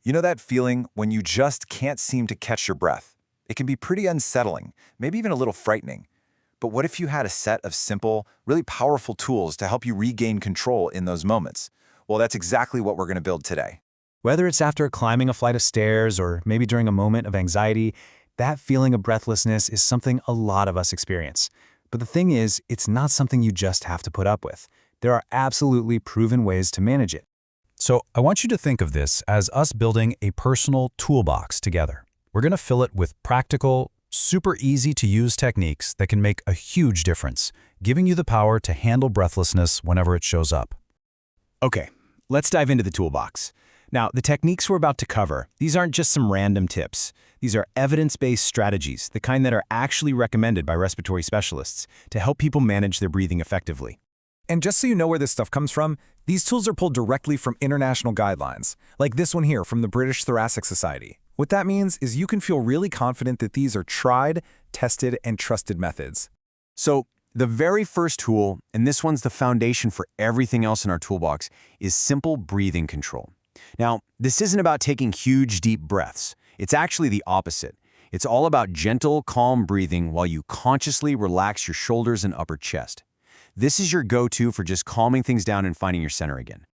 You know that feeling when you just can't seem to catch your breath? It can be pretty unsettling, maybe even a little frightening. But what if you had a set of simple, really powerful tools to help you regain control in those moments? Well, that's exactly what we're going to build today. Whether it's after climbing a flight of stairs or maybe during a moment of anxiety, that feeling of breathlessness is something a lot of us experience. But the thing is, it's not something you just have to put up with. There are absolutely proven ways to manage it. So I want you to think of this as us building a personal toolbox together. We're going to fill it with practical, super easy to use techniques that can make a huge difference, giving you the power to handle breathlessness whenever it shows up. Okay, let's dive into the toolbox. Now, the techniques we're about to cover, these aren't just some random tips. These are evidence-based strategies, the kind that are actually recommended by respiratory specialists to help people manage their breathing effectively. And just so you know where this stuff comes from, these tools are pulled directly from international guidelines, like this one here from the British Thoracic Society. What that means is you can feel really confident that these are tried, tested, and trusted methods. So, the very first tool, and this one's the foundation for everything else in our toolbox, is simple breathing control. Now, this isn't about taking huge, deep breaths. It's actually the opposite. It's all about gentle, calm breathing while you consciously relax your shoulders and upper chest. This is your go-to for just calming things down and finding your center again.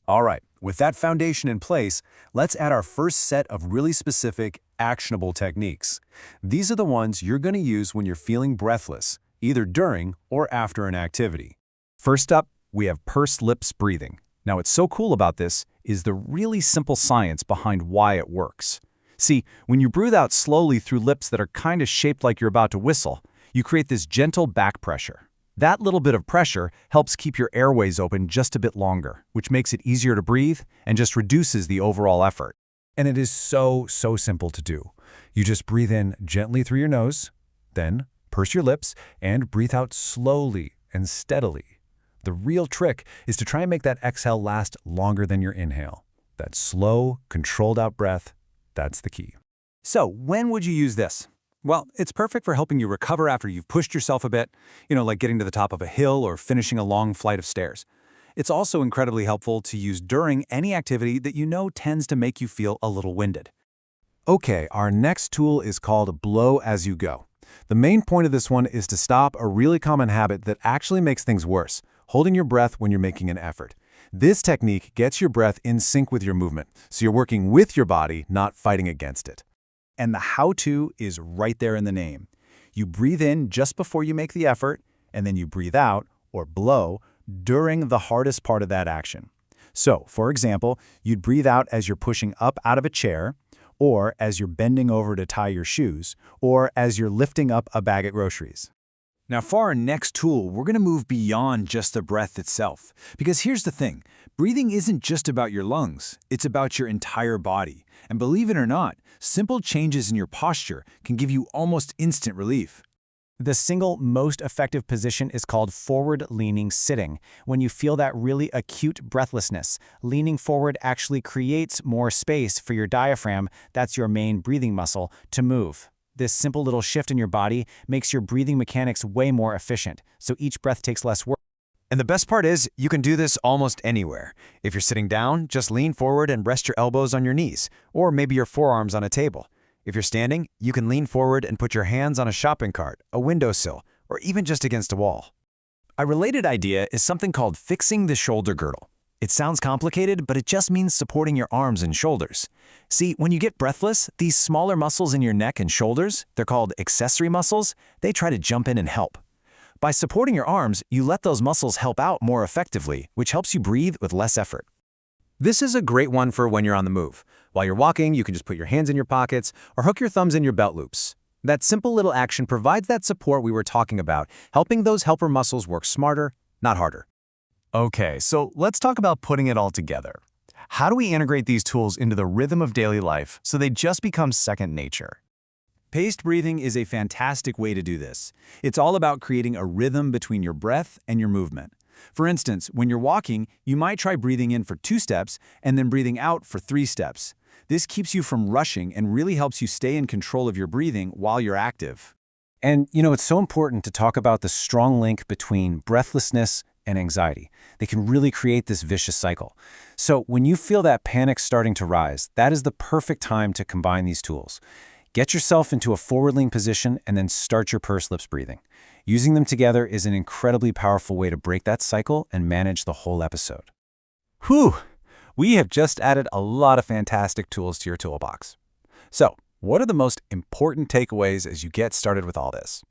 All right, with that foundation in place, let's add our first set of really specific, actionable techniques. These are the ones you're going to use when you're feeling breathless, either during or after an activity. First up, we have pursed lips breathing. Now, what's so cool about this is the really simple science behind why it works. See, when you breathe out slowly through lips that are kind of shaped like you're about to whistle, you create this gentle back pressure. That little bit of pressure helps keep your airways open just a bit longer, which makes it easier to breathe and just reduces the overall effort. And it is so simple to do. You just breathe in gently through your nose, then purse your lips and breathe out slowly and steadily. The real trick is to try and make that exhale last longer than your inhale. That slow, controlled out breath, that's the key. So, when would you use this? Well, it's perfect for helping you recover after you've pushed yourself a bit, like getting to the top of a hill or finishing a long flight of stairs. It's also incredibly helpful to use during any activity that you know tends to make you feel a little winded. Okay, our next tool is called blow as you go. The main point of this one is to stop a really common habit that actually makes things worse, holding your breath when you're making an effort. This technique gets your breath in sync with your movement, so you're working with your body, not fighting against it. And the how-to is right there in the name. You breathe in just before you make the effort, and then you breathe out, or blow, during the hardest part of that action. So, for example, you'd breathe out as you're pushing up out of a chair, or as you're bending over to tie your shoes, or as you're lifting up a bag of groceries. Now, for our next tool, we're going to move beyond just the breath itself. Because here's the thing, breathing isn't just about your lungs, it's about your entire body. And believe it or not, simple changes in your posture can give you almost instant relief. The single most effective position is called forward-leaning sitting. When you feel that really acute breathlessness, leaning forward actually creates more space for your diaphragm, that's your main breathing muscle, to move. This simple little shift in your body makes your breathing mechanics way more efficient, so each breath takes less work. And the best part is, you can do this almost anywhere. If you're sitting down, just lean forward and rest your elbows on your knees, or maybe your forearms on a table. If you're standing, you can lean forward and put your hands on a shopping cart, a windowsill, or even just against a wall. A related idea is something called fixing the shoulder girdle. It sounds complicated, but it just means supporting your arms and shoulders. See, when you get breathless, these smaller muscles in your neck and shoulders, they're called accessory muscles, they try to jump in and help. By supporting your arms, you let those muscles help out more effectively, which helps you breathe with less effort. This is a great one for when you're on the move. While you're walking, you can just put your hands in your pockets or hook your thumbs in your belt loops. That simple little action provides that support we were talking about, helping those helper muscles work smarter, not harder. Okay, so let's talk about putting it all together. How do we integrate these tools into the rhythm of daily life so they just become second nature? Paced breathing is a fantastic way to do this. It's all about creating a rhythm between your breath and your movement. For instance, when you're walking, you might try breathing in for 2 steps and then breathing out for 3 steps. This keeps you from rushing and really helps you stay in control of your breathing while you're active. And it's so important to talk about the strong link between breathlessness and anxiety. They can really create this vicious cycle. So when you feel that panic starting to rise, that is the perfect time to combine these tools. Get yourself into a forward lean position and then start your pursed lips breathing. Using them together is an incredibly powerful way to break that cycle and manage the whole episode. Whew! We have just added a lot of fantastic tools to your toolbox. So, what are the most important takeaways as you get started with all this?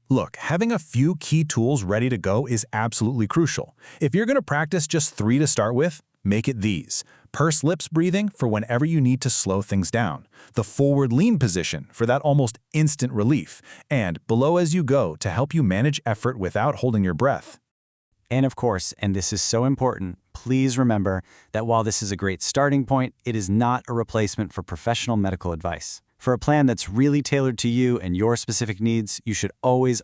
Look, having a few key tools ready to go is absolutely crucial. If you're going to practice just 3 to start with, make it these. Pursed lips breathing for whenever you need to slow things down. The forward lean position for that almost instant relief. And below as you go to help you manage effort without holding your breath. And of course, and this is so important, please remember that while this is a great starting point, it is not a replacement for professional medical advice. For a plan that's really tailored to you and your specific needs, you should always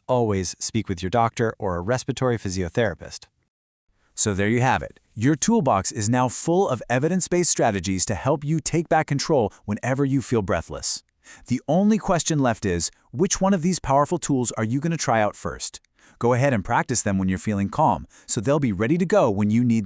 speak with your doctor or a respiratory physiotherapist. So there you have it. Your toolbox is now full of evidence-based strategies to help you take back control whenever you feel breathless. The only question left is, which one of these powerful tools are you going to try out first? Go ahead and practice them when you're feeling calm, so they'll be ready to go when you need them.